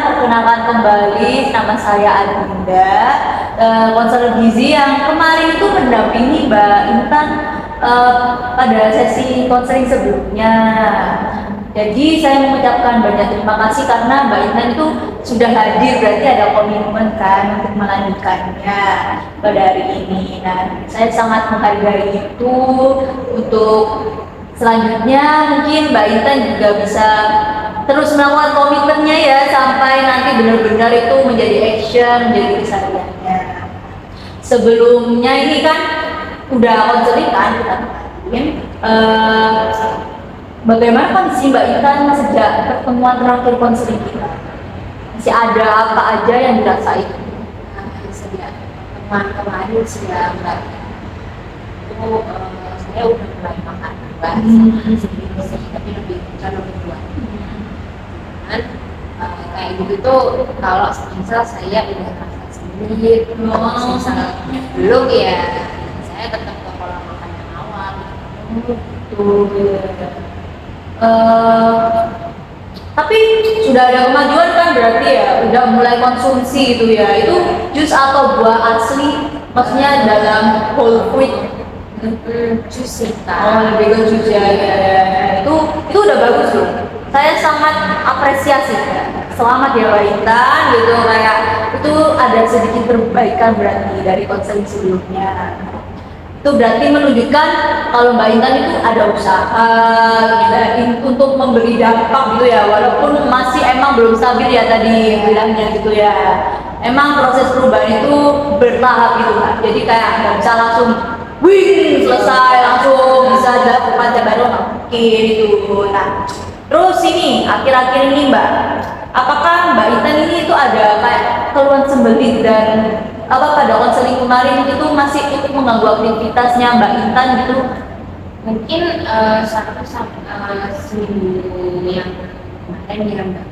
perkenalkan kembali nama saya Adinda, konselor gizi yang kemarin itu mendampingi Mbak Intan pada sesi konseling sebelumnya. Jadi saya mengucapkan banyak terima kasih karena Mbak Intan itu sudah hadir, berarti ada komitmen kan untuk melanjutkannya pada hari ini. Nah, saya sangat menghargai itu. Untuk selanjutnya mungkin Mbak Intan juga bisa terus melakukan komitmennya ya sampai nanti benar-benar itu menjadi action, menjadi kesehariannya. Sebelumnya ini kan udah konseling kan kita mungkin bagaimana kondisi Mbak Intan sejak pertemuan terakhir konseling kita? Masih ada apa aja yang dirasain? Sejak pertemuan kemarin sih ya Mbak, itu saya udah mulai makan Mbak, sendiri sih, tapi lebih berdua. Cuman kayak gitu tuh kalau misal saya udah rasa sendiri, misal belum ya saya tetap ke pola makan yang awal. Tapi sudah ada kemajuan kan berarti ya, udah mulai konsumsi gitu ya. Itu jus atau buah asli, maksudnya dalam whole fruit? Jus sih Kak. Oh, lebih ke jus ya. Itu udah bagus loh. Saya sangat apresiasi ya. Selamat ya Mbak Intan gitu, kayak itu ada sedikit perbaikan berarti dari konseling sebelumnya. Itu berarti menunjukkan kalau Mbak Intan itu ada usaha untuk memberi dampak gitu ya, walaupun masih emang belum stabil ya tadi bilangnya gitu ya. Emang proses perubahan itu bertahap gitu kan, jadi kayak nggak bisa langsung wing selesai langsung bisa dapat baru mungkin itu. Nah, terus ini akhir-akhir ini Mbak, apakah Mbak Intan ini itu ada kayak keluhan sembelit dan apa pada konseling kemarin itu masih cukup mengganggu aktivitasnya Mbak Intan gitu? Mungkin satu seminggu yang kemarin ya Mbak,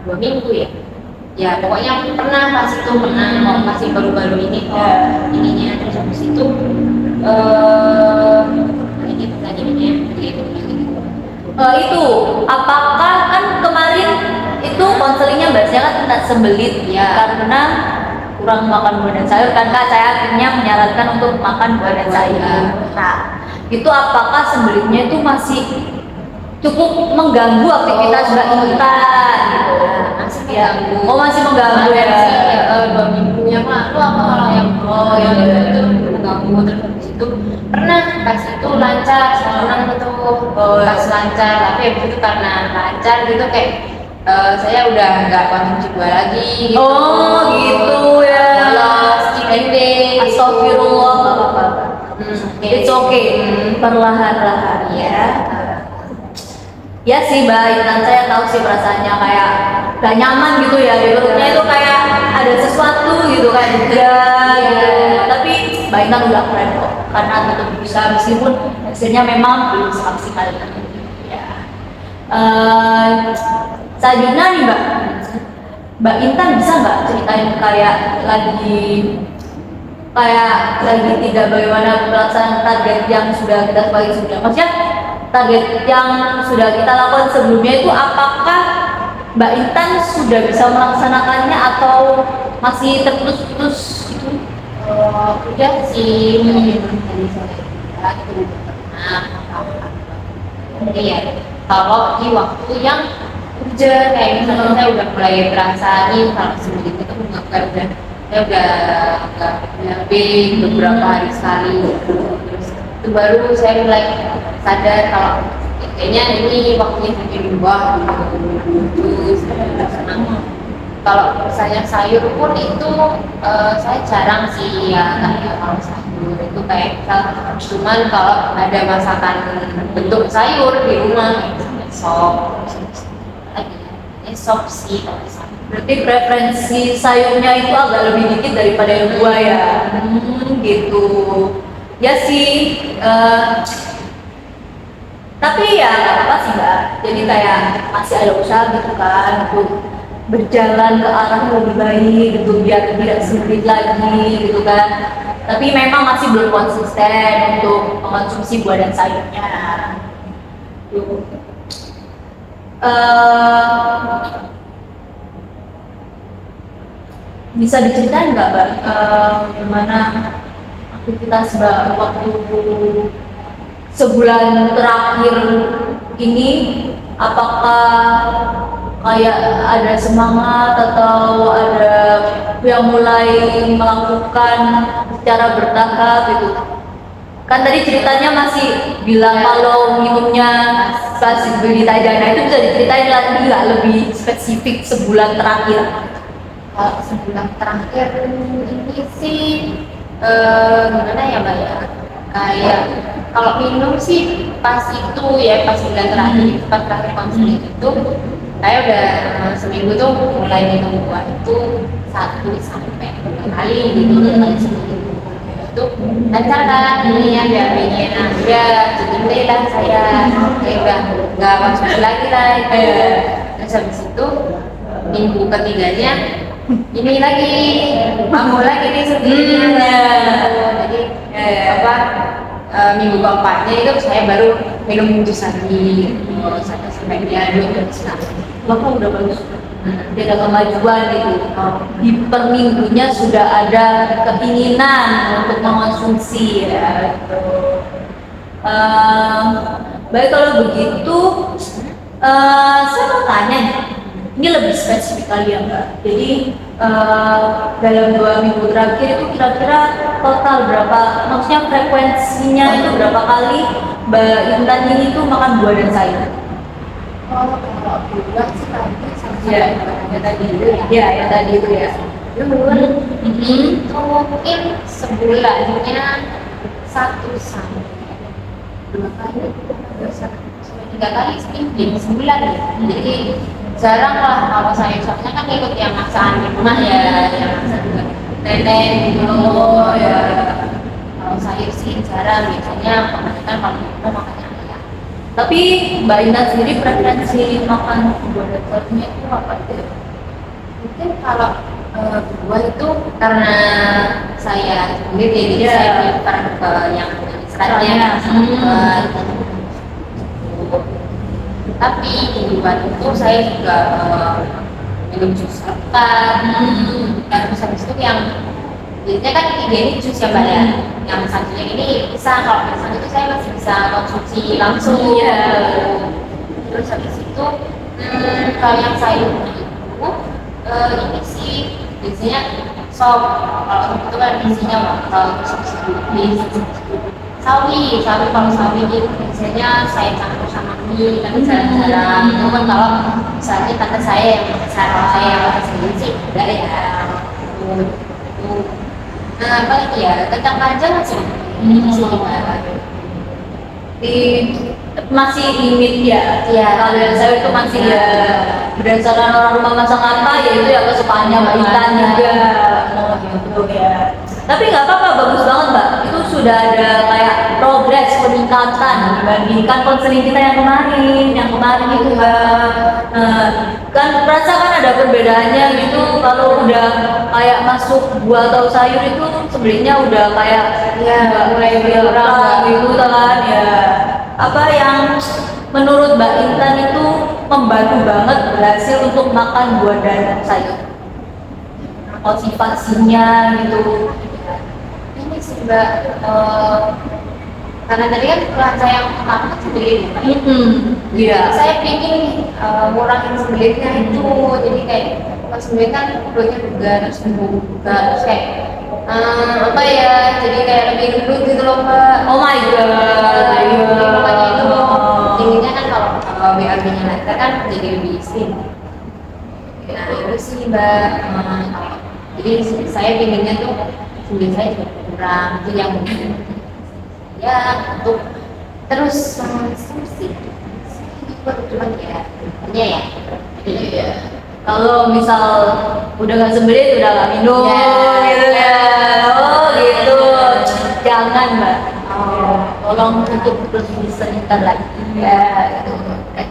2 minggu ya. Ya pokoknya pernah pas itu pernah masih baru-baru ini ininya terus habis itu ini pertanyaannya gitu. Itu apakah kan kemarin itu konselingnya bahasanya kan tentang sembelit ya, karena kurang makan buah dan sayur kan Kak, saya akhirnya menyarankan untuk makan buah dan sayur. Nah, itu apakah sembelitnya itu masih cukup mengganggu aktivitas Mbak Intan gitu? Masih Ya. mengganggu. Oh, masih mengganggu ya. 2 minggu yang lalu apa kalau yang itu mengganggu terus habis itu pernah pas itu lancar, senang itu pas lancar, tapi habis itu karena lancar gitu kayak saya udah nggak konsumsi buah lagi gitu. Oh gitu ya. Astagfirullah, nggak apa-apa. It's okay, perlahan-lahan ya. Ya sih Mbak Intan, saya tahu sih perasaannya kayak gak nyaman gitu ya di perutnya, itu kayak ada sesuatu gitu kayak juga gitu. Tapi Mbak Intan udah keren kok, karena tetap bisa meskipun hasilnya memang belum semaksimal ya. Selanjutnya nih Mbak Intan bisa nggak ceritain kayak lagi tidak bagaimana pelaksanaan target yang sudah kita sebagai sebelumnya, maksudnya target yang sudah kita lakukan sebelumnya itu apakah Mbak Intan sudah bisa melaksanakannya atau masih terputus-putus gitu? Udah sih dari saya itu pernah ya kalau di waktu yang hujan kayak misalnya saya udah mulai berasa nih kalau sebelum itu saya udah nggak nyampe beberapa hari sekali terus itu baru saya mulai sadar kalau kayaknya ini waktunya bikin buah gitu. Kalau saya sayur pun itu saya jarang sih ya kayak kalau sayur itu kayak cuman kalau ada masakan bentuk sayur di rumah misalnya sop sop sih kalau sayur. Berarti preferensi sayurnya itu agak lebih dikit daripada yang buah ya. Gitu. Ya sih. Tapi ya nggak apa sih Mbak. Jadi kayak masih ada usaha gitu kan untuk berjalan ke arah yang lebih baik gitu, biar tidak sempit lagi gitu kan. Tapi memang masih belum konsisten untuk mengonsumsi buah dan sayurnya. Bisa diceritain nggak Mbak, gimana aktivitas Mbak waktu sebulan terakhir ini? Apakah kayak ada semangat atau ada yang mulai melakukan secara bertahap gitu? Kan tadi ceritanya masih bilang kalau minumnya pas beli Tajdana itu, bisa diceritain lagi nggak lebih spesifik sebulan terakhir? Kalau sebulan terakhir ini sih gimana ya Mbak ya, kayak kalau minum sih pas itu ya, pas bulan terakhir, pas terakhir konseling itu saya udah seminggu tuh mulai minum buah itu 1 sampai 2 kali gitu kali seminggu. Itu lancar kan ini ya, biar pengen udah jadi lah saya kayak udah nggak konsumsi lagi lah itu. Terus habis itu minggu ketiganya ini lagi mampu lagi nih sendirinya. Jadi apa minggu keempatnya itu saya baru minum jus lagi, satu sampai 2 jus lagi. Bapak udah bagus, ada kemajuan itu. Di per minggunya sudah ada keinginan untuk mengonsumsi ya. Gitu. Baik, kalau begitu saya mau tanya nih, ini lebih spesifik kali ya Mbak. Jadi dalam 2 minggu terakhir itu kira-kira total berapa, maksudnya frekuensinya itu berapa kali Mbak Intan ini tuh makan buah dan sayur? Kalau buah sih tadi sama Ya tadi itu ya, ya tadi itu ya. itu mungkin sebulannya 1 sampai 2 kali, 2 sampai 3 kali sebulan ya. Jadi jarang lah kalau sayur, soalnya kan ikut yang masakan di rumah ya, yang masak juga nenek gitu. Oh ya. Kalau sayur sih jarang, biasanya kebanyakan kalau kita makannya ayam. Tapi Mbak Intan sendiri preferensi makan buah dan sayurnya itu apa sih? Mungkin kalau buah itu karena saya sendiri, jadi saya prefer ke yang istilahnya tapi di luar itu saya juga minum jus terus habis itu yang biasanya kan ini jus ya Mbak ya, yang satunya ini pisang. Kalau pisang itu saya masih bisa konsumsi langsung terus habis itu kalau yang sayur itu ini sih biasanya sop. Kalau sop itu kan isinya wortel, sawi. Kalau sawi itu biasanya saya campur sama mie, tapi jarang-jarang. Namun kalau misalnya tante saya yang masak, saya yang masak sendiri sih enggak ya. Nah, apa lagi ya? Kacang-kacang sih. Masih limit ya. Iya. Kalau yang saya itu masih ya berdasarkan orang rumah masak apa ya, itu ya kesukaannya Mbak Intan juga. Oh gitu ya. Tapi nggak apa-apa, bagus banget Mbak. Itu sudah ada kayak progres peningkatan dibandingkan konseling kita yang kemarin itu Mbak. Kan perasa kan ada perbedaannya gitu. Kalau udah kayak masuk buah atau sayur itu sebenarnya udah kayak Ya, mulai berkurang gitu kan ya. Apa yang menurut Mbak Intan itu membantu banget berhasil untuk makan buah dan sayur? Motivasinya gitu. ini sih Mbak, karena tadi kan keluhan saya yang pertama kan sendiri. Iya. Saya pengen ngurangin sendirinya itu, jadi kayak pas sendiri kan perutnya juga terus juga terus kayak apa ya, jadi kayak lebih gendut gitu loh Mbak. Oh my god. Makanya itu tingginya kan kalau BAB-nya lancar kan jadi lebih slim. Nah itu sih Mbak, jadi saya pinginnya tuh sendiri saya juga kurang, itu yang mungkin ya untuk terus konsumsi cuman ya hanya ya. Iya. Kalau misal udah nggak sembelit, udah nggak minum, gitu ya. Oh gitu. Jangan Mbak. Tolong untuk lebih sebentar lagi ya. Gitu.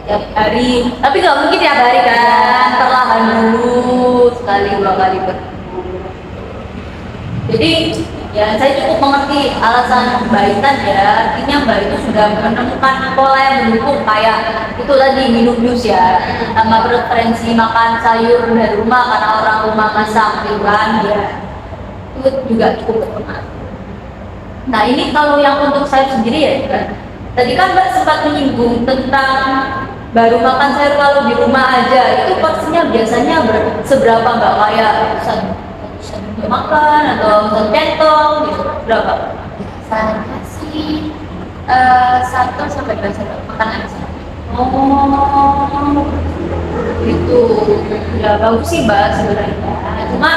Tiap hari. Tapi nggak mungkin tiap hari kan. Perlahan dulu, sekali 2 kali berdua. Jadi Ya, saya cukup mengerti alasan Mbak Intan ya. Artinya Mbak itu sudah menemukan pola yang mendukung kayak itu tadi minum jus ya, sama preferensi makan sayur dari rumah karena orang rumah masak gitu kan ya. Itu juga cukup berpengaruh. Nah ini kalau yang untuk saya sendiri ya, tadi kan Mbak sempat menyinggung tentang baru makan sayur kalau di rumah aja. Itu porsinya biasanya seberapa Mbak? Kayak satu makan atau satu centong gitu, berapa? Biasanya sih 1 sampai 2 sendok makan aja. Oh, itu ya bagus sih Mbak sebenarnya. Cuma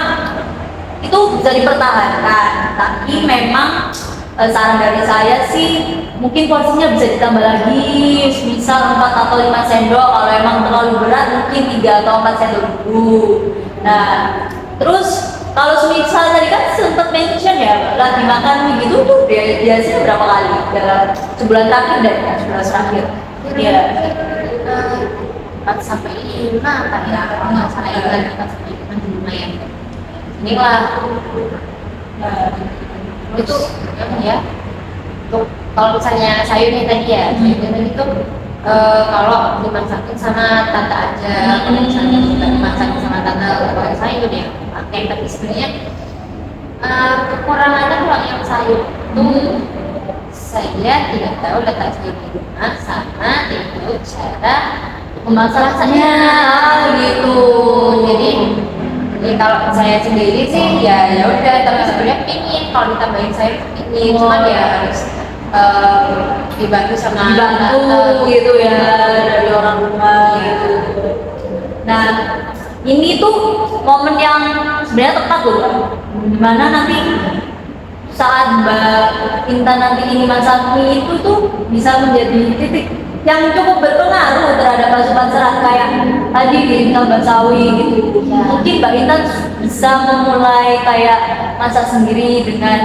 itu bisa dipertahankan, tapi memang saran dari saya sih mungkin porsinya bisa ditambah lagi, misal 4 atau 5 sendok. Kalau emang terlalu berat mungkin 3 atau 4 sendok dulu. Nah, terus kalau semisal tadi kan sempat mention ya lagi makan gitu tuh biasanya berapa kali dalam sebulan terakhir dan sebulan terakhir? Iya. 4 sampai 5 kan ya, kalau nggak salah ya, 4 sampai 5 lumayan. Inilah itu ya. Untuk kalau misalnya sayurnya tadi ya, sayurnya tadi tuh kalau dimasakin sama tante aja, kalau misalnya juga dimasakin sama tante kalau sayur ya pakai. Tapi sebenarnya kekurangannya kalau yang sayur itu saya tidak tahu letak sayur di mana sama itu cara Pemasakannya gitu. Jadi kalau saya sendiri sih ya udah, tapi sebenarnya pingin kalau ditambahin sayur pingin, cuma ya harus dibantu sama dibantu gitu ya dari orang rumah gitu. Nah ini tuh momen yang sebenarnya tepat loh Mbak. Dimana nanti saat Mbak Intan nanti ini masak mie itu tuh bisa menjadi titik yang cukup berpengaruh terhadap asupan serat kayak tadi di tambah sawi gitu. Mungkin Mbak Intan bisa memulai kayak masak sendiri dengan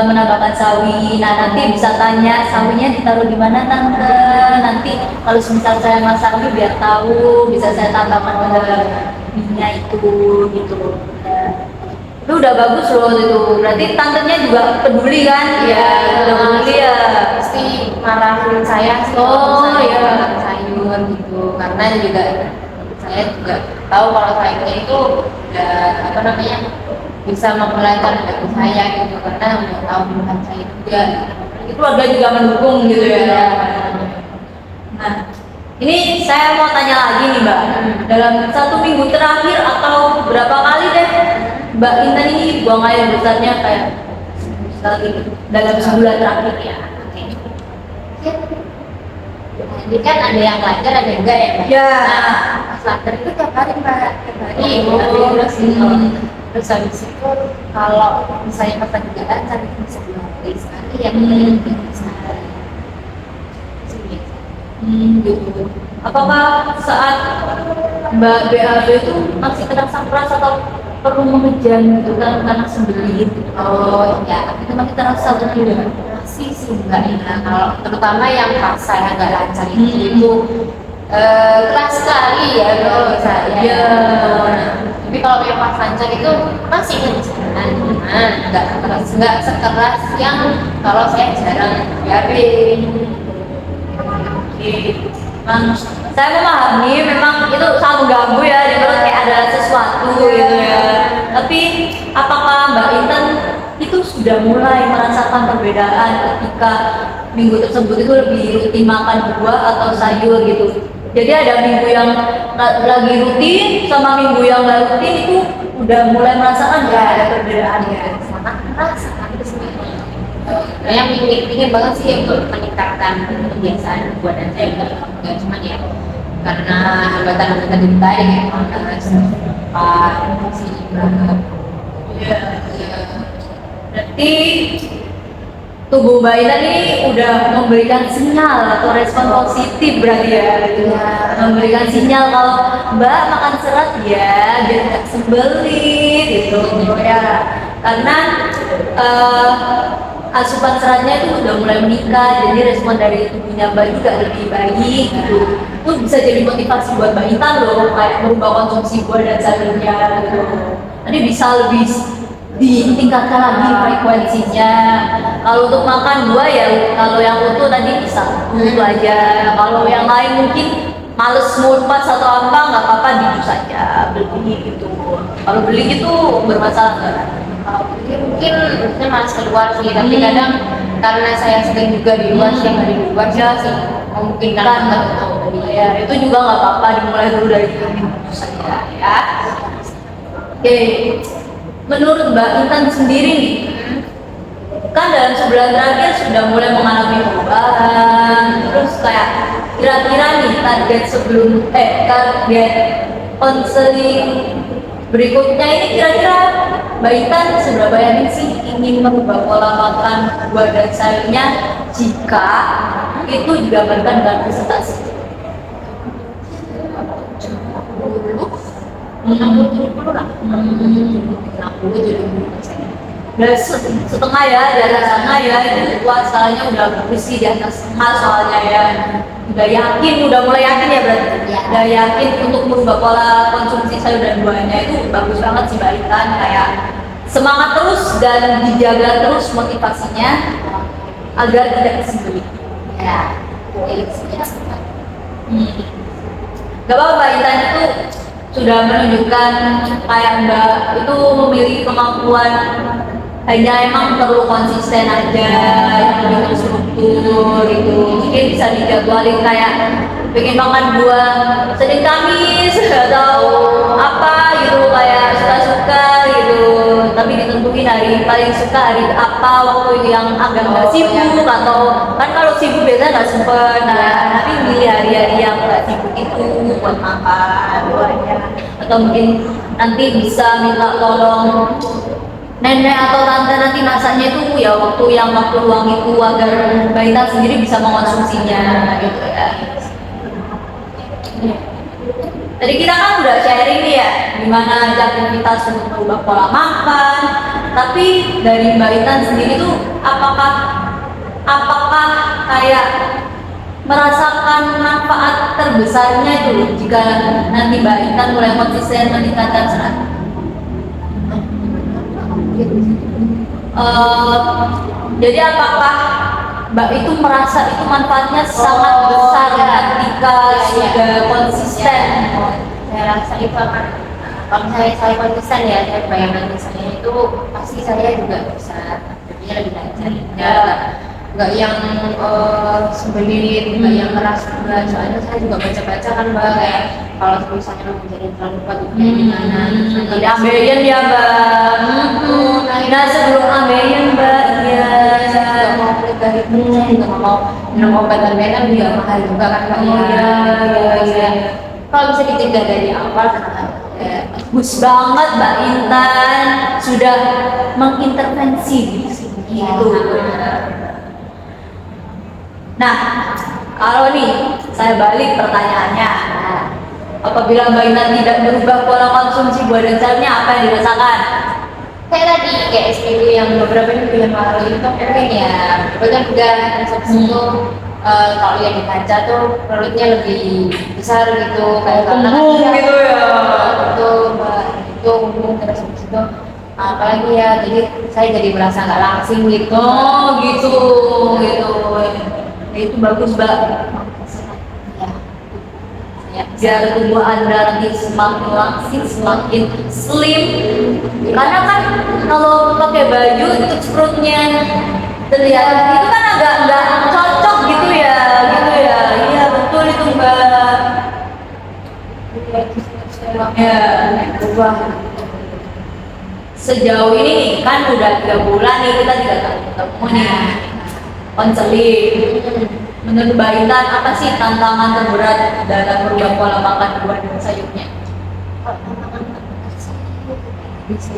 menambahkan sawi. Nah nanti bisa tanya sawinya ditaruh di mana tante. Nanti kalau misal saya masak mie biar tahu bisa saya tambahkan ke minyak itu gitu. Itu udah bagus loh itu. Berarti tantenya juga peduli kan? Iya, udah peduli ya. Pasti marahin saya sih Oh, kalau iya. makan sayur gitu, karena juga saya juga tahu kalau sayurnya itu udah apa namanya bisa memulihkan bagi saya gitu, karena udah tahu makan saya juga. Itu keluarga juga mendukung gitu ya. Nah, ini saya mau tanya lagi nih Mbak. Dalam 1 minggu terakhir atau berapa kali deh Mbak Intan ini buang air besarnya kayak sekali dalam sebulan terakhir ya? Jadi kan ada yang lancar, ada yang enggak ya Mbak? Ya. Nah, pas lancar itu tiap hari Mbak, tiap hari. Oh, Terus hmm. terus habis itu kalau misalnya pas lagi nggak lancar itu bisa 2 hari sekali ya, 3 hari sekali. Gitu. Apakah saat Mbak BAB itu masih terasa keras atau perlu mengejar gitu kan karena sembelih? Oh ya, Itu masih terasa atau tidak? masih sih enggak ya, kalau terutama yang pas saya nggak lancar itu keras sekali ya kalau saya. Ya. Tapi kalau yang pas lancar itu masih ngejalan, nggak sekeras yang kalau saya jarang biarin. Saya memahami memang itu sangat mengganggu ya di perut kayak ada sesuatu gitu ya. Tapi apakah Mbak Intan itu sudah mulai merasakan perbedaan ketika minggu tersebut itu lebih rutin makan buah atau sayur gitu? Jadi ada minggu yang lagi rutin sama minggu yang nggak rutin itu udah mulai merasakan nggak ada perbedaan ya? Sangat itu sebenarnya. Yang ingin banget sih untuk meningkatkan kebiasaan buat dan saya nggak cuma ya karena hambatan-hambatan di tadi kayak panas, infeksi juga. Ya. Berarti tubuh Mbak Intan ini udah memberikan sinyal atau respon positif berarti ya, memberikan sinyal kalau Mbak makan serat ya biar nggak sembelit gitu ya, karena asupan seratnya itu udah mulai meningkat, jadi respon dari tubuhnya Mbak juga lebih baik gitu. Itu bisa jadi motivasi buat Mbak Intan loh, kayak merubah konsumsi buah dan sayurnya gitu. Nanti bisa lebih ditingkatkan lagi frekuensinya. Kalau untuk makan buah ya kalau yang utuh tadi bisa itu aja. Kalau yang lain mungkin males ngupas atau apa nggak apa-apa dijus saja beli gitu. Kalau beli gitu bermasalah nggak? Mungkin maksudnya malas keluar sih, tapi kadang karena saya sering juga di luar sih, hari di luar sih memungkinkan banget untuk beli. Ya itu juga nggak apa-apa, dimulai dulu dari jus saja ya. Oke, menurut Mbak Intan sendiri nih, kan dalam sebulan terakhir sudah mulai mengalami perubahan, terus kayak kira-kira nih target target konseling berikutnya ini kira-kira Mbak Intan seberapa yakin sih ingin merubah pola makan buah dan sayurnya jika itu digambarkan dengan presentasi? 60-70 lah. 60-70%. Udah setengah ya, dari sana ya itu puasanya udah bersih di atas setengah soalnya ya. Udah yakin, udah mulai yakin ya berarti. Ya. Udah yakin untuk merubah pola konsumsi sayur dan buahnya itu bagus banget sih Mbak Intan, kayak semangat terus dan dijaga terus motivasinya agar tidak kesembeli. Ya. Gak apa-apa Mbak Intan itu sudah menunjukkan kayak Mbak itu memiliki kemampuan, hanya emang perlu konsisten aja, lebih terstruktur itu. Mungkin bisa dijadwalin kayak pengen makan buah Senin Kamis atau apa gitu, kayak suka-suka gitu. Tapi ditentuin hari paling suka hari apa, waktu yang agak nggak sibuk atau kan kalau sibuk biasanya nggak sempet. Nah, nanti milih hari-hari yang nggak sibuk itu buat makan buahnya. Atau mungkin nanti bisa minta tolong nenek atau tante nanti masaknya itu ya waktu luang itu agar Mbak Intan sendiri bisa mengonsumsinya gitu ya. Tadi kita kan udah sharing nih ya gimana aktivitas untuk merubah pola makan, tapi dari Mbak Intan sendiri tuh apakah kayak merasakan manfaat terbesarnya itu jika nanti Mbak Intan mulai konsisten meningkatkan serat? Jadi apakah Mbak itu merasa itu manfaatnya sangat besar ketika sudah konsisten? Saya rasa itu akan, kalau saya konsisten ya, saya bayangan saya itu pasti saya juga bisa jadinya lebih lancar. Nggak yang sembelit, nggak yang keras juga. Soalnya saya juga baca-baca kan Mbak, kayak kalau misalnya mau jadi terlalu kuat itu kayak gimana. Tidak ambeien ya Mbak. Nah sebelum ambeien Mbak, iya. Saya juga mau kulit dari itu, saya juga mau minum obat dan kan juga mahal juga kan Mbak. Iya. Kalau bisa dicegah dari awal, Bagus banget Mbak Intan sudah mengintervensi di sini gitu. Nah, kalau nih saya balik pertanyaannya, apabila Mbak Intan tidak berubah pola konsumsi buah dan sayurnya, apa yang dirasakan? kayak tadi kayak SPB yang beberapa minggu yang lalu itu mungkin ya betul juga konsumsi itu kalau yang dibaca tuh produknya lebih besar gitu, kayak karena gitu ya. itu umum terus habis itu apalagi ya, jadi saya jadi merasa nggak langsing gitu. Oh gitu. Itu bagus Mbak. Biar tubuh Anda nanti semakin langsing, semakin slim. Karena kan kalau pakai baju untuk perutnya terlihat itu kan agak nggak cocok gitu ya. Iya betul itu Mbak. Ya, berubah. Sejauh ini nih kan udah 3 bulan nih kita tidak ketemu nih konseling. Menurut Mbak Intan apa sih tantangan terberat dalam merubah pola makan buah dan sayurnya? Bisa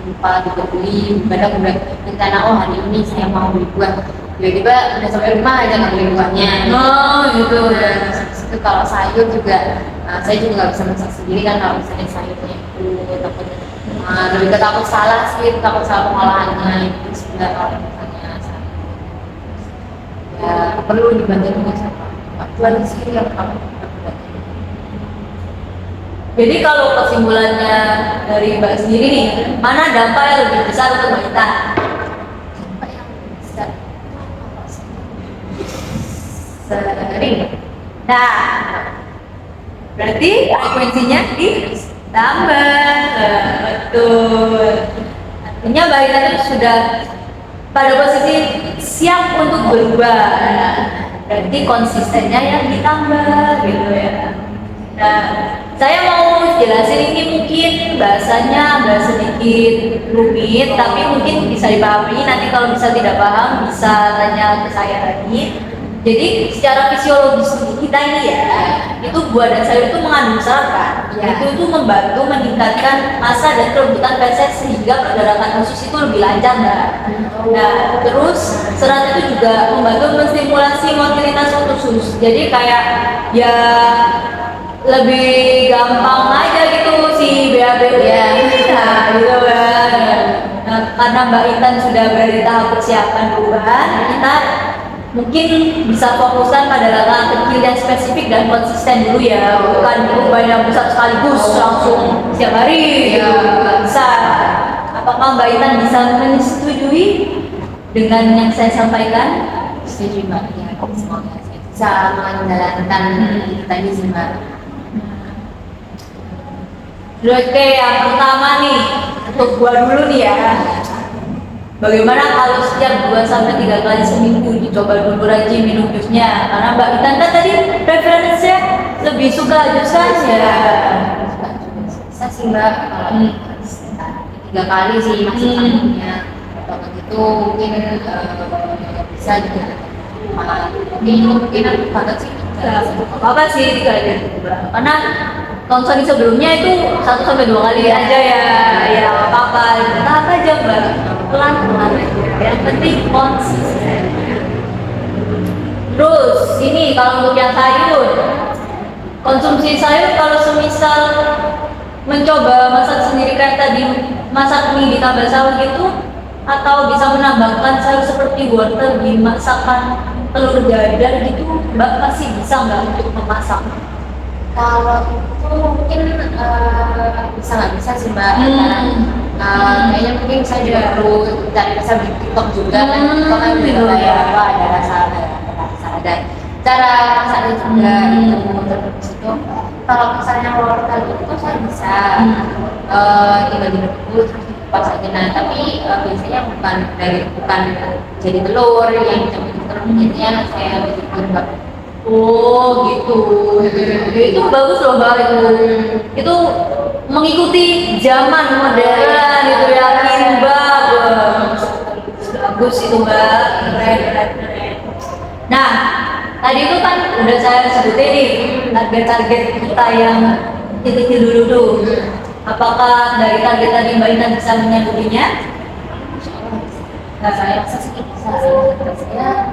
lupa juga beli, kadang udah rencana hari ini saya mau beli buah, tiba-tiba udah sampai rumah aja nggak beli buahnya. Oh gitu ya. Itu kalau sayur juga saya juga nggak bisa masak sendiri kan, kalau misalnya sayurnya itu takut lebih ke takut salah sih, takut salah pengolahannya itu sebenarnya kalau misalnya ya perlu dibantu juga sama Pak Tuan sih yang kamu Jadi kalau kesimpulannya dari Mbak sendiri nih, mana dampak yang lebih besar untuk wanita? Apa yang bisa sering? Nah, berarti frekuensinya ditambah. Betul. Artinya Mbak Ita itu sudah pada posisi siap untuk berubah. Berarti konsistennya yang ditambah gitu ya. Nah, saya mau jelasin ini mungkin bahasanya agak sedikit rumit, tapi mungkin bisa dipahami. Nanti kalau bisa tidak paham bisa tanya ke saya lagi. Jadi secara fisiologis kita ini ya, itu buah dan sayur itu mengandung serat kan? Ya. Itu membantu meningkatkan massa dan kelembutan feses sehingga pergerakan usus itu lebih lancar, Mbak. Nah, terus serat itu juga membantu menstimulasi motilitas usus. Jadi kayak ya lebih gampang aja gitu si BAB ya. Nah, gitu kan. Nah, karena Mbak Intan sudah berada di tahap persiapan perubahan, kita mungkin bisa fokuskan pada langkah kecil yang spesifik dan konsisten dulu ya, bukan berubah yang besar sekaligus langsung setiap hari ya, bisa. Apakah Mbak Intan bisa menyetujui dengan yang saya sampaikan? Setuju Mbak, ya semoga saya bisa menjalankan itu tadi sih Mbak. Oke, yang pertama nih untuk gua dulu nih ya. Bagaimana kalau setiap 2-3 kali seminggu dicoba dulu rajin minum jusnya? Karena Mbak Intan kan tadi preferensinya lebih suka jus kan ya. Bisa sih Mbak, kalau 3 kali sih masih sambungnya. Kalau begitu mungkin bisa juga. Mungkin aku banget sih. Apa sih 3 kali? Karena konsumsi sebelumnya itu 1-2 kali aja ya, ya apa-apa, tahap aja Mbak, pelan-pelan aja. Yang penting konsisten. Terus ini kalau untuk yang sayur, konsumsi sayur kalau semisal mencoba masak sendiri kayak tadi, masak mie ditambah saus gitu, atau bisa menambahkan sayur seperti wortel di masakan telur dadar gitu, Mbak pasti bisa nggak untuk memasak? Kalau itu mungkin bisa nggak bisa sih Mbak, kayaknya mungkin saya juga perlu cari bisa di TikTok juga kan, TikTok kan juga kayak apa ada rasa ada cara masaknya juga itu. Terus itu kalau misalnya wortel itu saya bisa tinggal direbus terus dikupas aja. Nah tapi biasanya bukan jadi telur yang dicampur telur, biasanya saya bikin Mbak. Oh gitu. Itu bagus loh Mbak itu. Itu mengikuti zaman modern itu ya Mbak. Bagus itu Mbak. Keren. Nah, tadi itu kan udah saya sebutin nih target-target kita yang titik dulu tuh. Apakah dari target tadi Mbak Intan bisa menyambutinya? Nah saya rasa sih bisa saya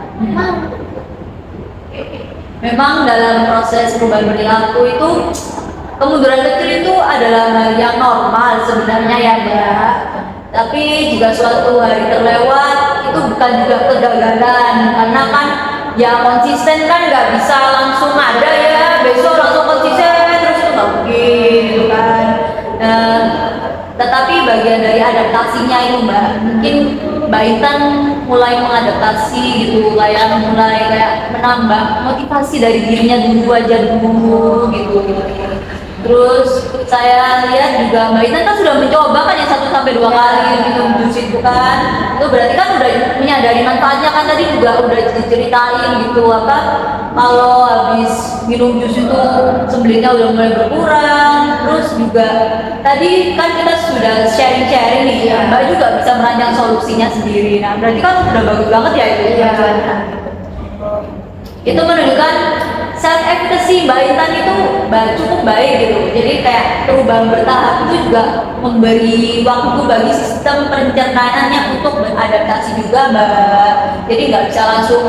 Memang dalam proses perubahan perilaku itu kemunduran kecil itu adalah hal yang normal sebenarnya ya Mbak. Tapi jika suatu hari terlewat itu bukan juga kegagalan, karena kan ya konsisten kan nggak bisa langsung ada ya besok langsung konsisten terus itu nggak mungkin gitu kan. Tetapi bagian dari adaptasinya itu Mbak, mungkin Mbak Intan mulai mengadaptasi gitu, kayak mulai menambah motivasi dari dirinya dulu gitu. Terus saya lihat juga Mbak Intan kan sudah mencoba kan yang 1-2 kali minum jus itu kan, itu berarti kan udah menyadari manfaatnya kan, tadi juga udah diceritain gitu apa kalau habis minum jus itu sembelihnya udah mulai berkurang. Terus juga tadi kan kita sudah sharing nih ya, Mbak juga bisa merancang solusinya sendiri. Nah berarti kan udah bagus banget ya itu tujuannya. Itu menunjukkan self efficacy Mbak Intan itu cukup baik gitu. Jadi kayak perubahan bertahap itu juga memberi waktu bagi sistem pencernaannya untuk beradaptasi juga Mbak. Jadi nggak bisa langsung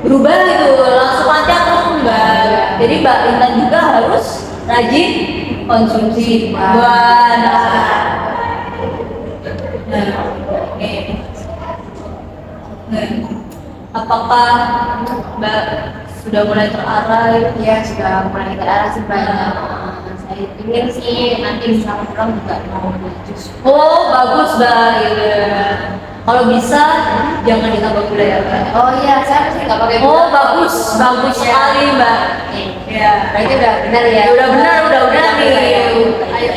berubah gitu, langsung aja terus Mbak. Jadi Mbak Intan juga harus rajin konsumsi buah. Apakah Mbak sudah mulai terarah? Ya sudah mulai terarah sih Mbak. Saya ingin sih nanti bisa pulang juga mau beli jus. Oh, bagus Mbak. Iya. Kalau bisa jangan ditambah gula ya Mbak. Oh iya, saya pasti nggak pakai Oh, gula. bagus, bagus sekali Mbak. Oke. Ya. Berarti udah benar ya. Udah benar nih.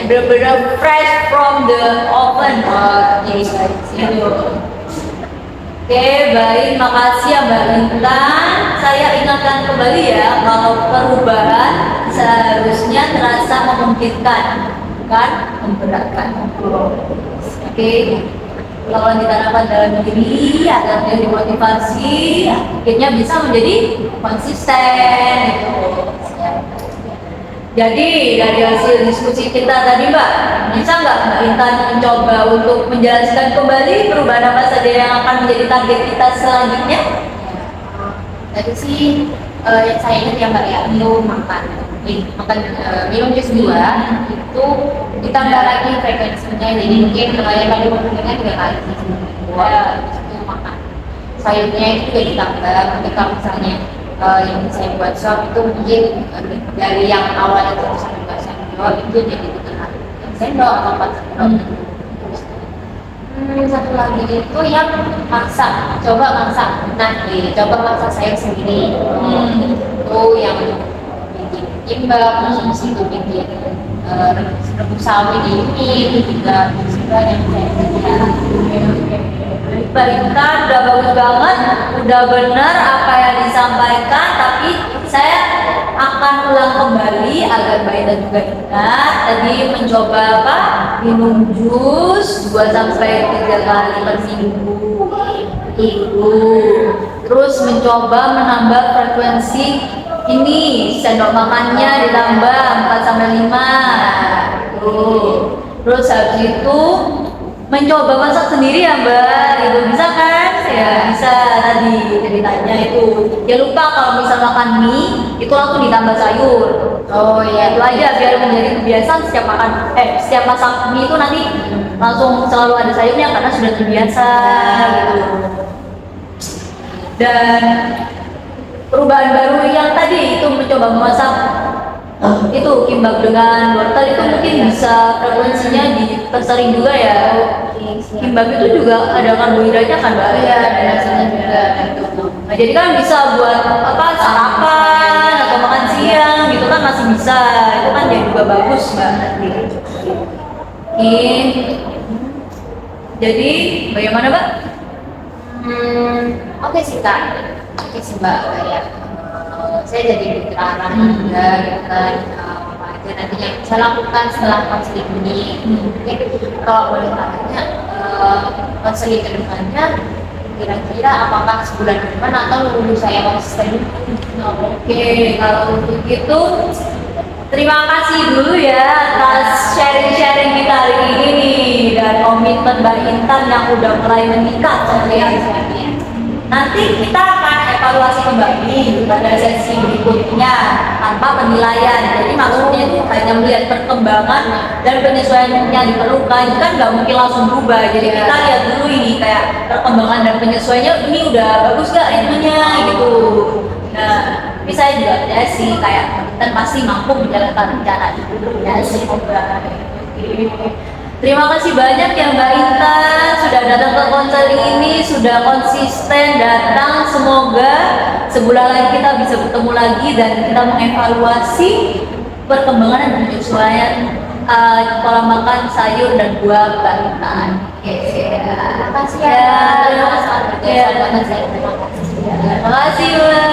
Benar-benar fresh from the oven. Oh, jadi baik sih. Gitu. Oke, baik, makasih ya Mbak Intan. Saya ingatkan kembali ya, kalau perubahan seharusnya terasa memungkinkan, bukan memberatkan. Oke, kalau ditanamkan dalam diri agar menjadi motivasi, akhirnya bisa menjadi konsisten. Gitu. Jadi dari hasil diskusi kita tadi Mbak, bisa nggak Mbak Intan mencoba untuk menjelaskan kembali perubahan apa saja yang akan menjadi target kita selanjutnya? Tadi sih yang saya ingat ya Mbak ya, minum minum jus 2 itu ditambah lagi frekuensinya, jadi mungkin yang tadi ngomongnya 3 kali sih itu makan. Sayurnya itu juga ditambah, nanti kalau misalnya yang saya buat sop itu mungkin dari yang awalnya 1 sampai 2 sendok itu jadi 3 sendok atau 4 sendok. Satu lagi itu yang masak, coba masak. Nah, coba masak sayur sendiri. Itu yang bikin kimbap, terus itu bikin rebus sawi di ini juga yang saya kerja. Mbak Intan udah bagus banget, udah benar apa yang disampaikan, tapi saya akan ulang kembali agar Mbak Intan juga ingat. Tadi mencoba apa? Minum jus 2 sampai 3 kali per minggu. Itu. Terus mencoba menambah frekuensi ini, sendok makannya ditambah 4 sampai 5. Tuh. Terus habis itu mencoba masak sendiri ya Mbak, itu bisa kan? Ya bisa, tadi ceritanya itu. Jangan lupa kalau misal makan mie itu langsung ditambah sayur. Oh iya, Itu aja biar menjadi kebiasaan setiap makan, setiap masak mie itu nanti langsung selalu ada sayurnya karena sudah terbiasa gitu. Dan perubahan baru yang tadi itu mencoba memasak itu kimbap dengan wortel itu mungkin bisa frekuensinya dipersering juga ya. Kimbap itu juga ada karbohidratnya kan Mbak? Iya, ada nasinya juga. Nah, jadi kan bisa buat apa sarapan atau makan siang gitu kan masih bisa. Itu kan jadi juga bagus Mbak nanti. Jadi bagaimana Mbak? Oke sih Kak, oke sih Mbak, kayak saya jadi berarah juga gitu kan, apa aja nanti yang saya lakukan setelah konseling ini. Mungkin kalau boleh tanya, konseling ke depannya kira-kira apakah sebulan ke depan atau nunggu saya konsisten? Oke, kalau untuk itu terima kasih dulu ya atas sharing-sharing kita hari ini nih, dan komitmen Mbak Intan yang udah mulai meningkat. Nanti kita akan evaluasi kembali pada sesi berikutnya tanpa penilaian. Jadi maksudnya itu hanya melihat perkembangan dan penyesuaian yang diperlukan. Itu kan nggak mungkin langsung berubah. Jadi kita lihat dulu ini kayak perkembangan dan penyesuaiannya ini udah bagus nggak ritmenya gitu. Nah, tapi saya juga percaya sih kayak kita pasti mampu menjalankan rencana itu ya, semoga. Terima kasih banyak ya Mbak Intan sudah datang ke konseling ini, sudah konsisten datang. Semoga sebulan lagi kita bisa bertemu lagi dan kita mengevaluasi perkembangan dan penyesuaian pola makan sayur dan buah Mbak Intan. Terima kasih ya. Terima kasih. Terima kasih Mbak.